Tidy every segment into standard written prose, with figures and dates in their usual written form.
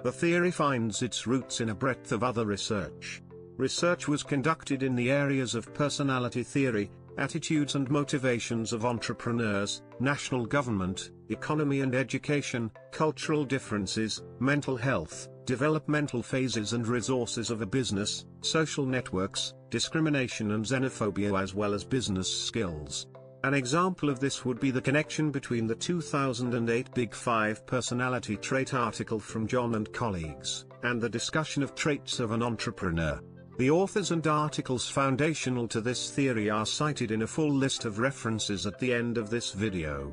The theory finds its roots in a breadth of other research. Research was conducted in the areas of personality theory, attitudes and motivations of entrepreneurs, national government, economy and education, cultural differences, mental health, developmental phases and resources of a business, social networks, discrimination and xenophobia, as well as business skills. An example of this would be the connection between the 2008 Big Five personality trait article from John and colleagues, and the discussion of traits of an entrepreneur. The authors and articles foundational to this theory are cited in a full list of references at the end of this video.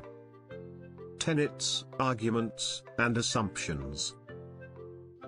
Tenets, arguments, and assumptions.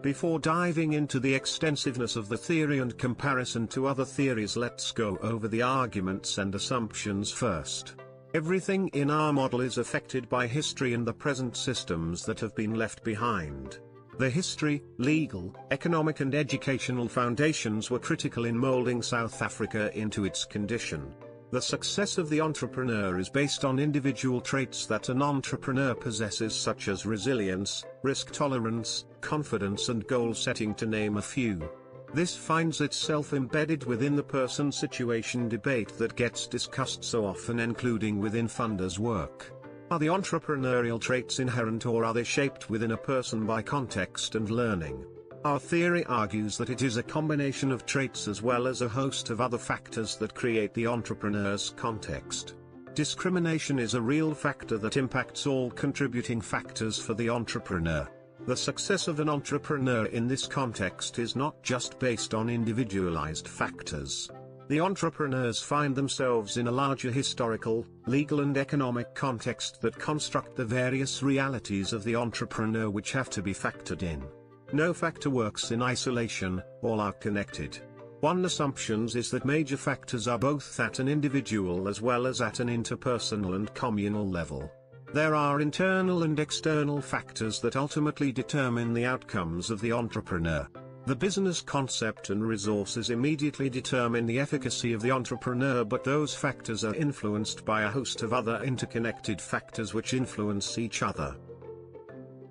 Before diving into the extensiveness of the theory and comparison to other theories, let's go over the arguments and assumptions first. Everything in our model is affected by history and the present systems that have been left behind. The history, legal, economic and educational foundations were critical in molding South Africa into its condition. The success of the entrepreneur is based on individual traits that an entrepreneur possesses, such as resilience, risk tolerance, confidence and goal setting, to name a few. This finds itself embedded within the person-situation debate that gets discussed so often, including within funders' work. Are the entrepreneurial traits inherent, or are they shaped within a person by context and learning? Our theory argues that it is a combination of traits as well as a host of other factors that create the entrepreneur's context. Discrimination is a real factor that impacts all contributing factors for the entrepreneur. The success of an entrepreneur in this context is not just based on individualized factors. The entrepreneurs find themselves in a larger historical, legal and economic context that construct the various realities of the entrepreneur, which have to be factored in. No factor works in isolation, all are connected. One assumption is that major factors are both at an individual as well as at an interpersonal and communal level. There are internal and external factors that ultimately determine the outcomes of the entrepreneur. The business concept and resources immediately determine the efficacy of the entrepreneur, but those factors are influenced by a host of other interconnected factors which influence each other.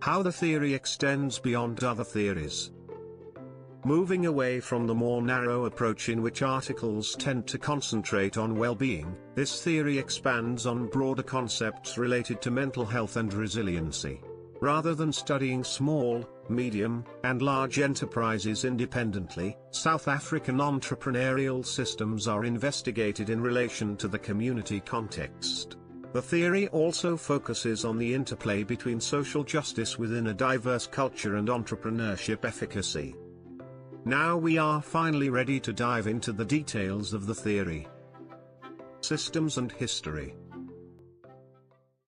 How the theory extends beyond other theories. Moving away from the more narrow approach in which articles tend to concentrate on well-being, this theory expands on broader concepts related to mental health and resiliency. Rather than studying small, medium, and large enterprises independently, South African entrepreneurial systems are investigated in relation to the community context. The theory also focuses on the interplay between social justice within a diverse culture and entrepreneurship efficacy. Now we are finally ready to dive into the details of the theory. Systems and history.